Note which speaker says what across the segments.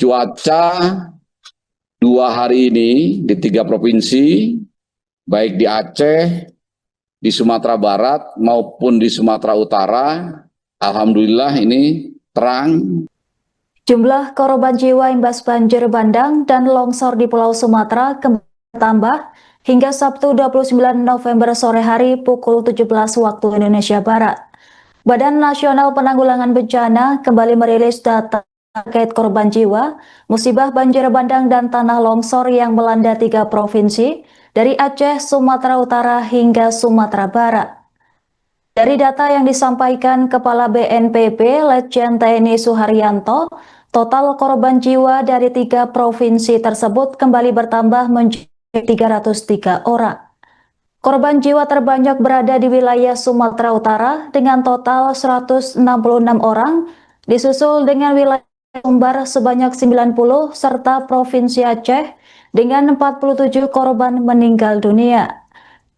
Speaker 1: Cuaca 2 hari ini di 3 provinsi, baik di Aceh, di Sumatera Barat maupun di Sumatera Utara, alhamdulillah ini terang.
Speaker 2: Jumlah korban jiwa imbas banjir bandang dan longsor di Pulau Sumatera kembali bertambah hingga Sabtu 29 November sore hari pukul 17 waktu Indonesia Barat. Badan Nasional Penanggulangan Bencana kembali merilis data terkait korban jiwa, musibah banjir bandang dan tanah longsor yang melanda 3 provinsi dari Aceh, Sumatera Utara hingga Sumatera Barat. Dari data yang disampaikan Kepala BNPB Letjen TNI Suharyanto, total korban jiwa dari 3 provinsi tersebut kembali bertambah menjadi 303 orang. Korban jiwa terbanyak berada di wilayah Sumatera Utara dengan total 166 orang, disusul dengan wilayah Sumbar sebanyak 90 serta Provinsi Aceh dengan 47 korban meninggal dunia.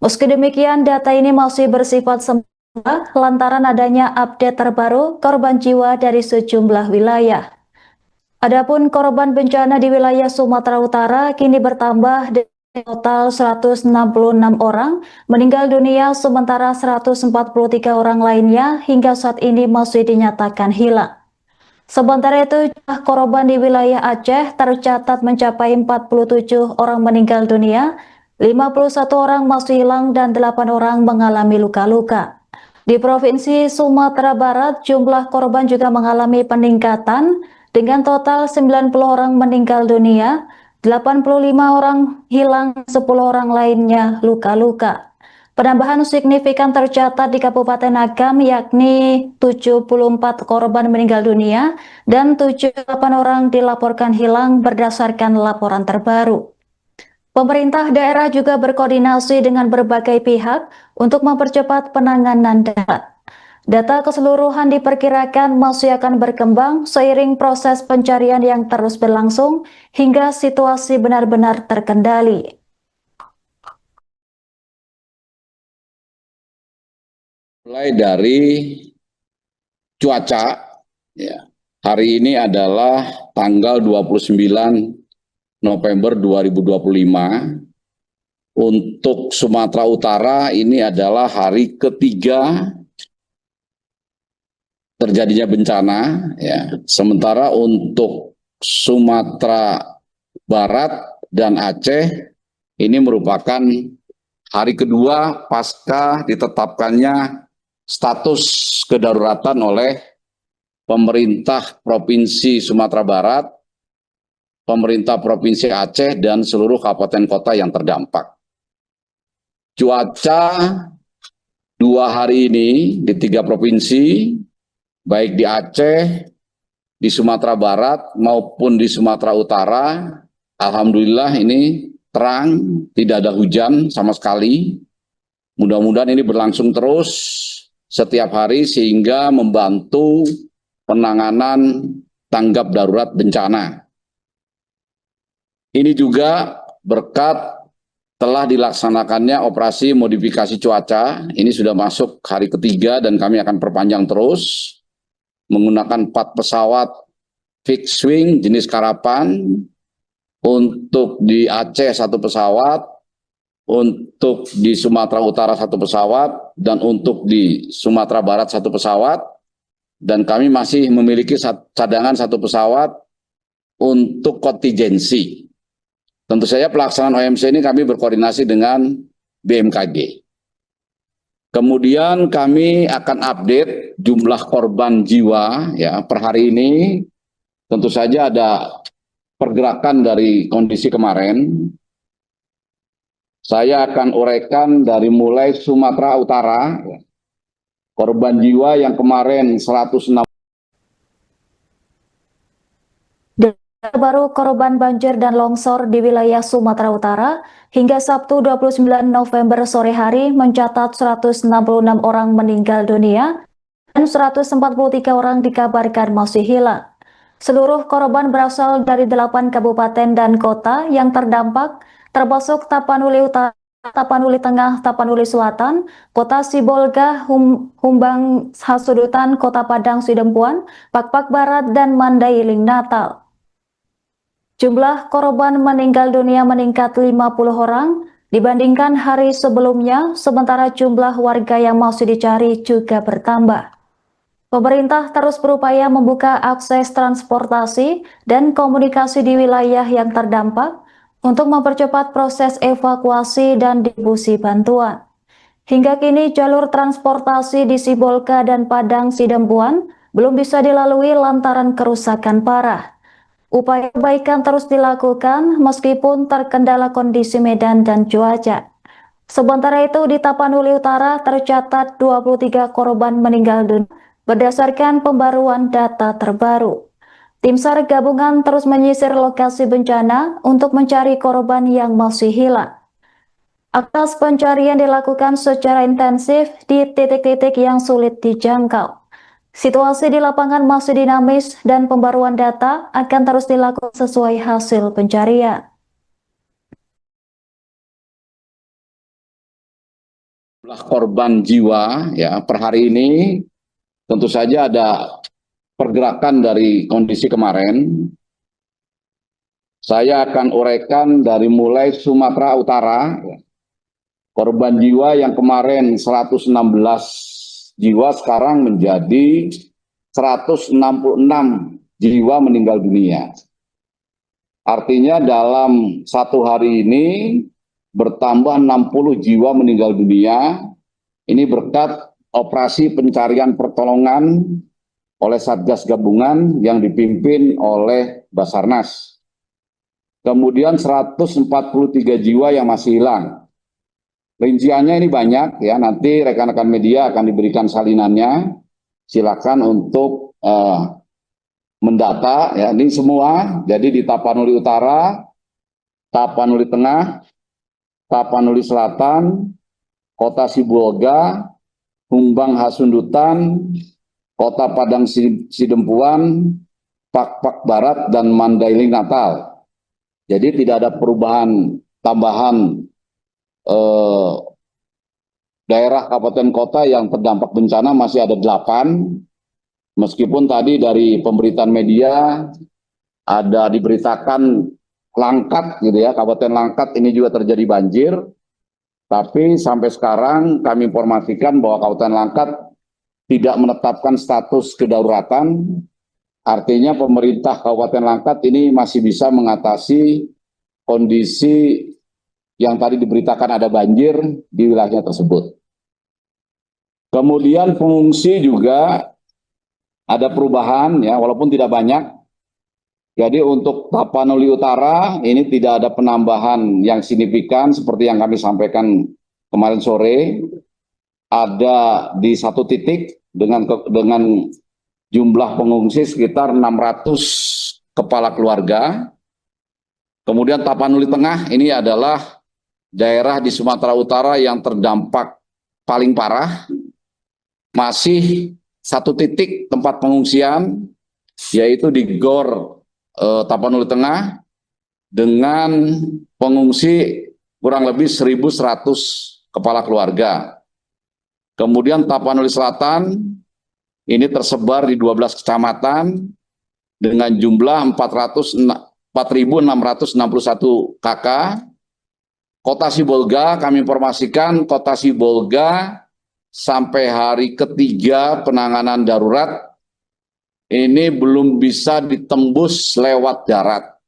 Speaker 2: Meski demikian, data ini masih bersifat sementara lantaran adanya update terbaru korban jiwa dari sejumlah wilayah. Adapun korban bencana di wilayah Sumatera Utara kini bertambah dengan total 166 orang meninggal dunia, sementara 143 orang lainnya hingga saat ini masih dinyatakan hilang. Sementara itu, jumlah korban di wilayah Aceh tercatat mencapai 47 orang meninggal dunia, 51 orang masih hilang dan 8 orang mengalami luka-luka. Di Provinsi Sumatera Barat, jumlah korban juga mengalami peningkatan dengan total 90 orang meninggal dunia, 85 orang hilang, 10 orang lainnya luka-luka. Penambahan signifikan tercatat di Kabupaten Agam, yakni 74 korban meninggal dunia dan 78 orang dilaporkan hilang berdasarkan laporan terbaru. Pemerintah daerah juga berkoordinasi dengan berbagai pihak untuk mempercepat penanganan darurat. Data keseluruhan diperkirakan masih akan berkembang seiring proses pencarian yang terus berlangsung hingga situasi benar-benar terkendali.
Speaker 1: Mulai dari cuaca, ya, hari ini adalah tanggal 29 November 2025. Untuk Sumatera Utara ini adalah hari ketiga terjadinya bencana, ya. Sementara untuk Sumatera Barat dan Aceh ini merupakan hari kedua pasca ditetapkannya status kedaruratan oleh pemerintah Provinsi Sumatera Barat, pemerintah Provinsi Aceh, dan seluruh kabupaten kota yang terdampak. Cuaca 2 hari ini di 3 provinsi, baik di Aceh, di Sumatera Barat maupun di Sumatera Utara, alhamdulillah ini terang, tidak ada hujan sama sekali. Mudah-mudahan ini berlangsung terus setiap hari sehingga membantu penanganan tanggap darurat bencana. Ini juga berkat telah dilaksanakannya operasi modifikasi cuaca. Ini sudah masuk hari ketiga dan kami akan perpanjang terus menggunakan 4 pesawat fixed wing jenis Karapan. Untuk di Aceh 1 pesawat, untuk di Sumatera Utara 1 pesawat, dan untuk di Sumatera Barat 1 pesawat, dan kami masih memiliki cadangan 1 pesawat untuk kontingensi. Tentu saja pelaksanaan OMC ini kami berkoordinasi dengan BMKG. Kemudian kami akan update jumlah korban jiwa, ya, per hari ini. Tentu saja ada pergerakan dari kondisi kemarin. Saya akan uraikan dari mulai Sumatera Utara, korban jiwa yang kemarin 106.
Speaker 2: Terbaru korban banjir dan longsor di wilayah Sumatera Utara hingga Sabtu 29 November sore hari mencatat 166 orang meninggal dunia dan 143 orang dikabarkan masih hilang. Seluruh korban berasal dari 8 kabupaten dan kota yang terdampak, termasuk Tapanuli Utara, Tapanuli Tengah, Tapanuli Selatan, Kota Sibolga, Humbang Hasudutan, Kota Padang Sidempuan, Pakpak Barat, dan Mandailing Natal. Jumlah korban meninggal dunia meningkat 50 orang dibandingkan hari sebelumnya, sementara jumlah warga yang masih dicari juga bertambah. Pemerintah terus berupaya membuka akses transportasi dan komunikasi di wilayah yang terdampak untuk mempercepat proses evakuasi dan distribusi bantuan. Hingga kini jalur transportasi di Sibolga dan Padang Sidempuan belum bisa dilalui lantaran kerusakan parah. Upaya perbaikan terus dilakukan meskipun terkendala kondisi medan dan cuaca. Sementara itu di Tapanuli Utara tercatat 23 korban meninggal dunia berdasarkan pembaruan data terbaru. Tim SAR gabungan terus menyisir lokasi bencana untuk mencari korban yang masih hilang. Aktivitas pencarian dilakukan secara intensif di titik-titik yang sulit dijangkau. Situasi di lapangan masih dinamis dan pembaruan data akan terus dilakukan sesuai hasil pencarian.
Speaker 1: Jumlah korban jiwa ya per hari ini tentu saja ada pergerakan dari kondisi kemarin. Saya akan uraikan dari mulai Sumatera Utara, korban jiwa yang kemarin 116 jiwa sekarang menjadi 166 jiwa meninggal dunia. Artinya dalam satu hari ini bertambah 60 jiwa meninggal dunia. Ini berkat operasi pencarian pertolongan oleh Satgas Gabungan yang dipimpin oleh Basarnas. Kemudian 143 jiwa yang masih hilang. Rinciannya ini banyak ya, nanti rekan-rekan media akan diberikan salinannya. Silakan untuk mendata ya, ini semua. Jadi di Tapanuli Utara, Tapanuli Tengah, Tapanuli Selatan, Kota Sibolga, Humbang Hasundutan, Kota Padang Sidempuan, Pakpak Barat, dan Mandailing Natal. Jadi tidak ada perubahan tambahan daerah kabupaten kota yang terdampak bencana, masih ada 8. Meskipun tadi dari pemberitaan media ada diberitakan Langkat gitu ya, Kabupaten Langkat ini juga terjadi banjir. Tapi sampai sekarang kami informasikan bahwa Kabupaten Langkat tidak menetapkan status kedaruratan. Artinya pemerintah Kabupaten Langkat ini masih bisa mengatasi kondisi yang tadi diberitakan ada banjir di wilayahnya tersebut. Kemudian pengungsi juga ada perubahan ya, walaupun tidak banyak. Jadi untuk Tapanuli Utara ini tidak ada penambahan yang signifikan seperti yang kami sampaikan kemarin sore. Ada di satu titik dengan jumlah pengungsi sekitar 600 kepala keluarga. Kemudian Tapanuli Tengah ini adalah daerah di Sumatera Utara yang terdampak paling parah. Masih satu titik tempat pengungsian, yaitu di Gor Tapanuli Tengah dengan pengungsi kurang lebih 1.100 kepala keluarga. Kemudian Tapanuli Selatan ini tersebar di 12 kecamatan dengan jumlah 4.661 KK. Kota Sibolga kami informasikan, Kota Sibolga sampai hari ketiga penanganan darurat ini belum bisa ditembus lewat darat,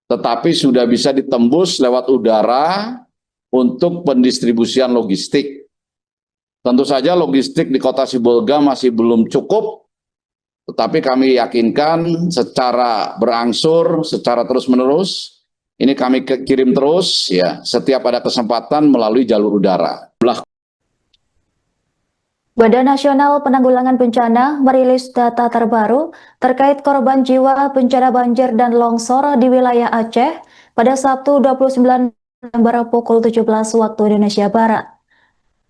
Speaker 1: tetapi sudah bisa ditembus lewat udara untuk pendistribusian logistik. Tentu saja logistik di Kota Sibolga masih belum cukup, tetapi kami yakinkan secara berangsur, secara terus-menerus, ini kami kirim terus ya setiap ada kesempatan melalui jalur udara.
Speaker 2: Badan Nasional Penanggulangan Bencana merilis data terbaru terkait korban jiwa bencana banjir dan longsor di wilayah Aceh pada Sabtu 29 November pukul 17 waktu Indonesia Barat.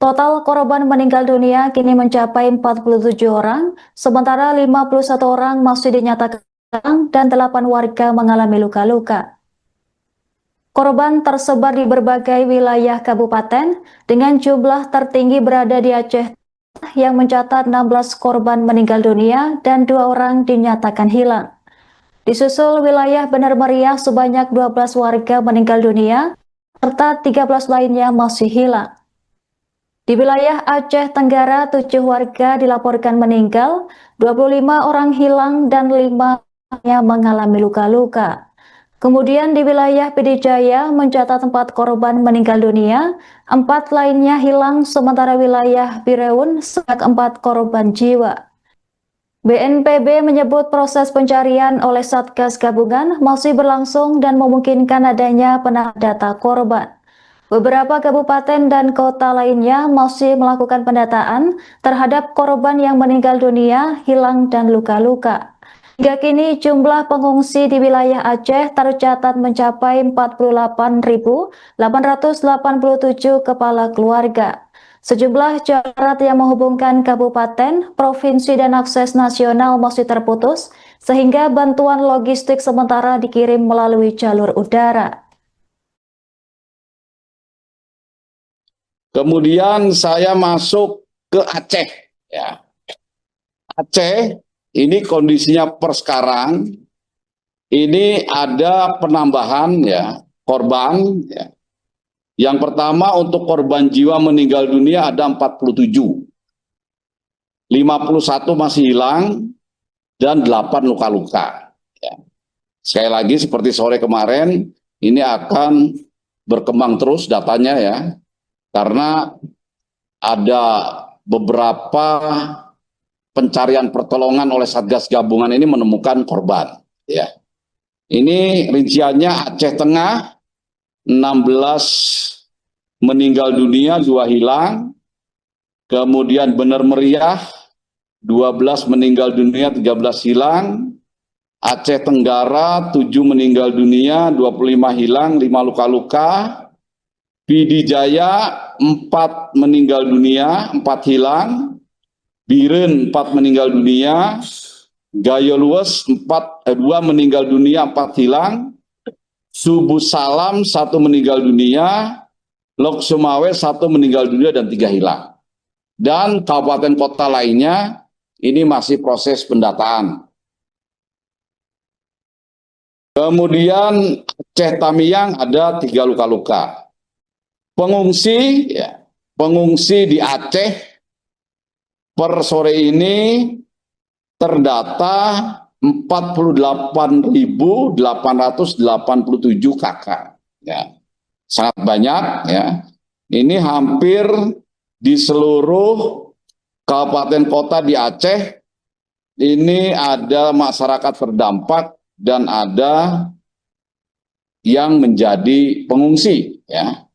Speaker 2: Total korban meninggal dunia kini mencapai 47 orang, sementara 51 orang masih dinyatakan hilang dan 8 warga mengalami luka-luka. Korban tersebar di berbagai wilayah kabupaten dengan jumlah tertinggi berada di Aceh yang mencatat 16 korban meninggal dunia dan 2 orang dinyatakan hilang. Disusul wilayah Bener Meriah sebanyak 12 warga meninggal dunia, serta 13 lainnya masih hilang. Di wilayah Aceh Tenggara, 7 warga dilaporkan meninggal, 25 orang hilang, dan 5 yang mengalami luka-luka. Kemudian di wilayah PD Jaya mencatat 4 korban meninggal dunia, 4 lainnya hilang, sementara wilayah Bireun sebanyak 4 korban jiwa. BNPB menyebut proses pencarian oleh Satgas Gabungan masih berlangsung dan memungkinkan adanya penahanan data korban. Beberapa kabupaten dan kota lainnya masih melakukan pendataan terhadap korban yang meninggal dunia, hilang, dan luka-luka. Hingga kini jumlah pengungsi di wilayah Aceh tercatat mencapai 48.887 kepala keluarga. Sejumlah jalan yang menghubungkan kabupaten, provinsi, dan akses nasional masih terputus, sehingga bantuan logistik sementara dikirim melalui jalur udara.
Speaker 1: Kemudian saya masuk ke Aceh. Ya. Aceh ini kondisinya per sekarang ini ada penambahan ya korban. Ya. Yang pertama untuk korban jiwa meninggal dunia ada 47, 51 masih hilang dan 8 luka-luka. Ya. Sekali lagi seperti sore kemarin ini akan berkembang terus datanya ya. Karena ada beberapa pencarian pertolongan oleh Satgas Gabungan ini menemukan korban. Ya. Ini rinciannya Aceh Tengah 16 meninggal dunia, 2 hilang. Kemudian Bener Meriah 12 meninggal dunia, 13 hilang. Aceh Tenggara 7 meninggal dunia, 25 hilang, 5 luka-luka. PD Jaya 4 meninggal dunia, 4 hilang. Biren 4 meninggal dunia. Gayo Lues 2 meninggal dunia, 4 hilang. Subuh Salam 1 meninggal dunia. Lok Sumawe 1 meninggal dunia dan 3 hilang. Dan kabupaten kota lainnya ini masih proses pendataan. Kemudian Aceh Tamiang ada 3 luka-luka. Pengungsi di Aceh per sore ini terdata 48.887 kakak. Ya. Sangat banyak ya. Ini hampir di seluruh kabupaten kota di Aceh ini ada masyarakat terdampak dan ada yang menjadi pengungsi ya.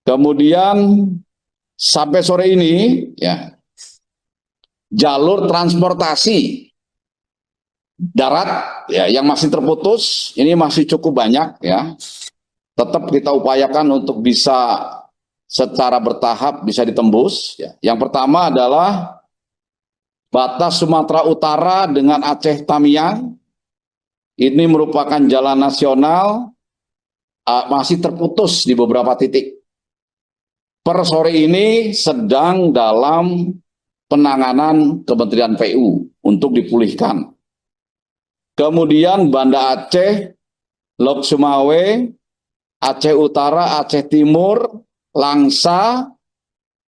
Speaker 1: Kemudian sampai sore ini ya jalur transportasi darat ya yang masih terputus ini masih cukup banyak ya. Tetap kita upayakan untuk bisa secara bertahap bisa ditembus ya. Yang pertama adalah batas Sumatera Utara dengan Aceh Tamiang. Ini merupakan jalan nasional masih terputus di beberapa titik. Per sore ini sedang dalam penanganan Kementerian PU untuk dipulihkan. Kemudian Banda Aceh, Lok Sumawe, Aceh Utara, Aceh Timur, Langsa,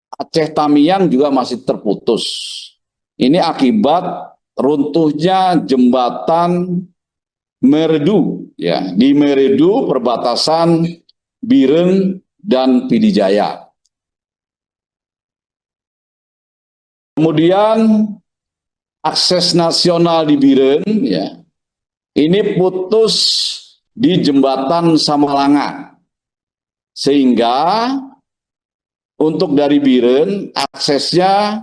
Speaker 1: Aceh Tamiang juga masih terputus. Ini akibat runtuhnya jembatan Meredu ya, di Meredu perbatasan Biren dan PD Jaya. Kemudian akses nasional di Biren ya. Ini putus di jembatan Samalanga. Sehingga untuk dari Biren aksesnya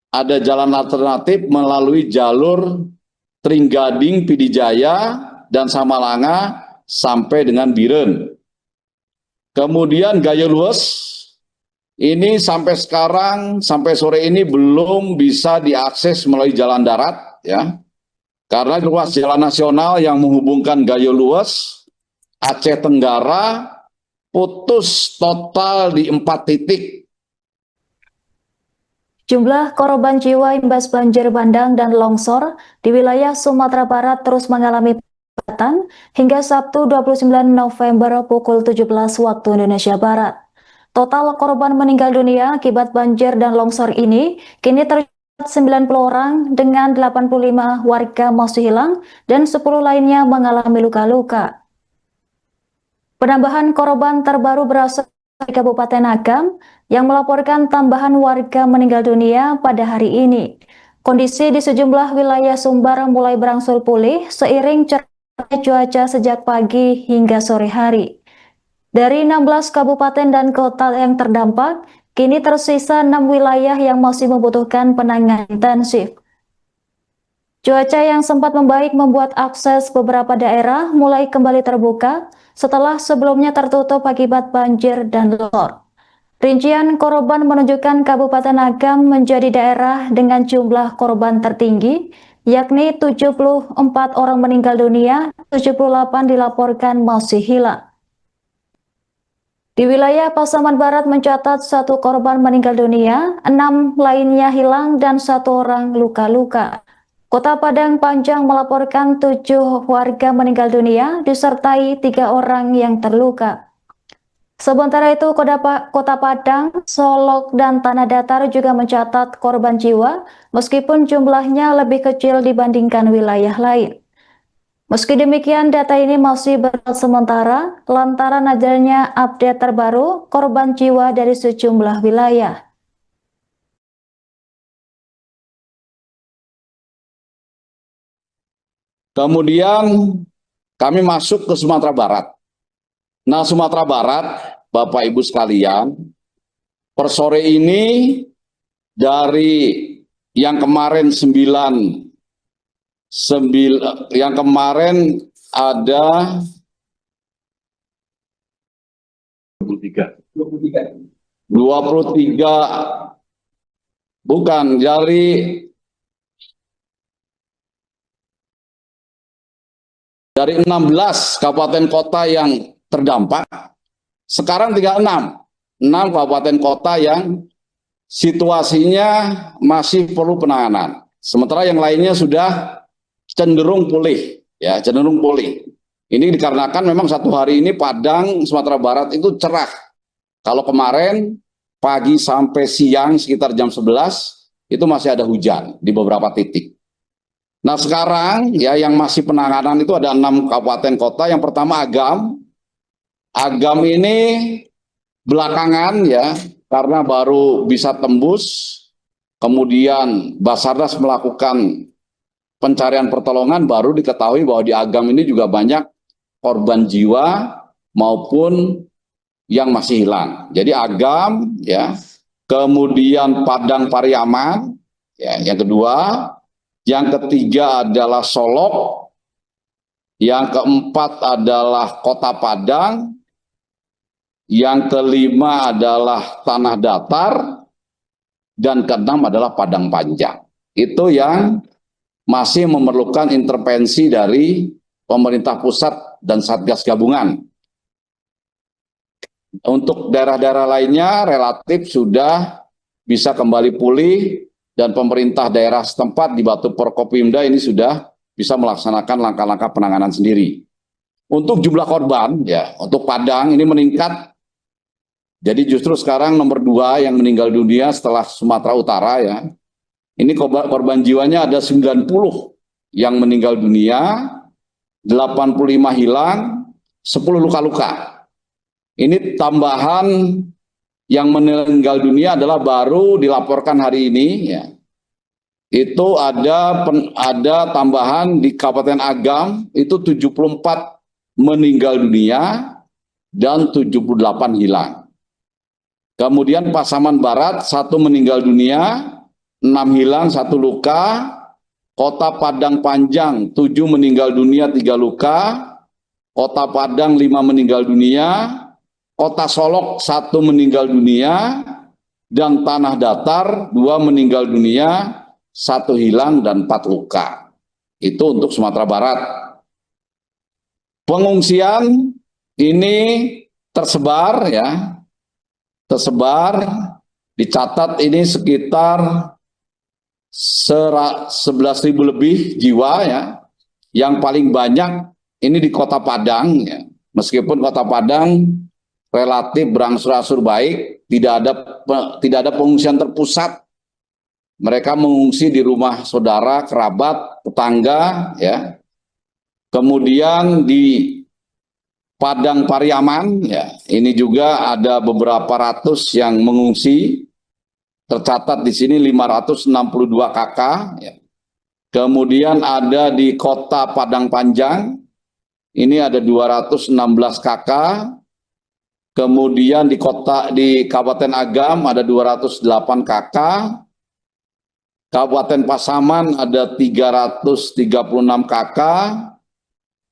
Speaker 1: ada jalan alternatif melalui jalur Trenggading, PD Jaya dan Samalanga sampai dengan Biren. Kemudian Gayo Lues ini sampai sekarang, sampai sore ini belum bisa diakses melalui jalan darat, ya. Karena ruas jalan nasional yang menghubungkan Gayo Lues, Aceh Tenggara, putus total di 4 titik.
Speaker 2: Jumlah korban jiwa imbas banjir bandang dan longsor di wilayah Sumatera Barat terus mengalami peningkatan hingga Sabtu 29 November pukul 17 waktu Indonesia Barat. Total korban meninggal dunia akibat banjir dan longsor ini kini tercatat 90 orang dengan 85 warga masih hilang dan 10 lainnya mengalami luka-luka. Penambahan korban terbaru berasal dari Kabupaten Agam yang melaporkan tambahan warga meninggal dunia pada hari ini. Kondisi di sejumlah wilayah Sumbar mulai berangsur pulih seiring cerahnya cuaca sejak pagi hingga sore hari. Dari 16 kabupaten dan kota yang terdampak, kini tersisa 6 wilayah yang masih membutuhkan penanganan intensif. Cuaca yang sempat membaik membuat akses beberapa daerah mulai kembali terbuka setelah sebelumnya tertutup akibat banjir dan longsor. Rincian korban menunjukkan Kabupaten Agam menjadi daerah dengan jumlah korban tertinggi, yakni 74 orang meninggal dunia, 78 dilaporkan masih hilang. Di wilayah Pasaman Barat mencatat 1 korban meninggal dunia, 6 lainnya hilang dan 1 orang luka-luka. Kota Padang Panjang melaporkan 7 warga meninggal dunia disertai 3 orang yang terluka. Sementara itu, Kota Padang, Solok, dan Tanah Datar juga mencatat korban jiwa, meskipun jumlahnya lebih kecil dibandingkan wilayah lain. Meski demikian, data ini masih bersifat sementara lantaran adanya update terbaru korban jiwa dari sejumlah wilayah.
Speaker 1: Kemudian kami masuk ke Sumatera Barat. Nah, Sumatera Barat, Bapak Ibu sekalian, per sore ini dari yang kemarin yang kemarin ada 23, bukan, dari 16 kabupaten kota yang terdampak, sekarang tinggal 6 kabupaten kota yang situasinya masih perlu penanganan. Sementara yang lainnya sudah cenderung pulih, ya, cenderung pulih. Ini dikarenakan memang satu hari ini Padang, Sumatera Barat itu cerah. Kalau kemarin pagi sampai siang sekitar jam 11 itu masih ada hujan di beberapa titik. Nah, sekarang ya yang masih penanganan itu ada 6 kabupaten kota. Yang pertama Agam. Agam ini belakangan ya, karena baru bisa tembus, kemudian Basarnas melakukan pencarian pertolongan, baru diketahui bahwa di Agam ini juga banyak korban jiwa maupun yang masih hilang. Jadi Agam ya, kemudian Padang Pariaman ya, yang kedua, yang ketiga adalah Solok, yang keempat adalah Kota Padang, yang kelima adalah Tanah Datar, dan keenam adalah Padang Panjang. Itu yang masih memerlukan intervensi dari pemerintah pusat dan Satgas Gabungan. Untuk daerah-daerah lainnya relatif sudah bisa kembali pulih dan pemerintah daerah setempat di Batu Forkopimda ini sudah bisa melaksanakan langkah-langkah penanganan sendiri. Untuk jumlah korban ya, untuk Padang ini meningkat. Jadi justru sekarang nomor 2 yang meninggal dunia setelah Sumatera Utara ya. Ini korban jiwanya ada 90 yang meninggal dunia, 85 hilang, 10 luka-luka. Ini tambahan yang meninggal dunia adalah baru dilaporkan hari ini ya. Itu ada tambahan di Kabupaten Agam itu 74 meninggal dunia dan 78 hilang. Kemudian Pasaman Barat 1 meninggal dunia, 6 hilang, 1 luka. Kota Padang Panjang 7 meninggal dunia, 3 luka. Kota Padang 5 meninggal dunia. Kota Solok 1 meninggal dunia, dan Tanah Datar 2 meninggal dunia, 1 hilang dan 4 luka. Itu untuk Sumatera Barat. Pengungsian ini tersebar ya, dicatat ini sekitar 11.000 lebih jiwa ya. Yang paling banyak ini di Kota Padang ya. Meskipun Kota Padang relatif berangsur-angsur baik, tidak ada pengungsian terpusat. Mereka mengungsi di rumah saudara, kerabat, tetangga ya. Kemudian di Padang Pariaman ya, ini juga ada beberapa ratus yang mengungsi. Tercatat di sini 562 KK ya. Kemudian ada di Kota Padang Panjang, ini ada 216 KK. Kemudian di Kabupaten Agam ada 208 KK. Kabupaten Pasaman ada 336 KK.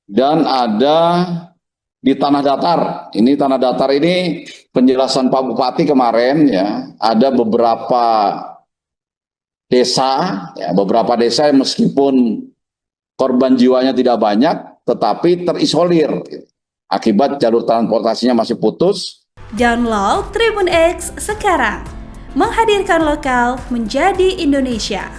Speaker 1: Dan ada di Tanah Datar. Ini Tanah Datar ini penjelasan Pak Bupati kemarin ya, ada beberapa desa yang meskipun korban jiwanya tidak banyak, tetapi terisolir akibat jalur transportasinya masih putus.
Speaker 3: Download Tribun X sekarang, menghadirkan lokal menjadi Indonesia.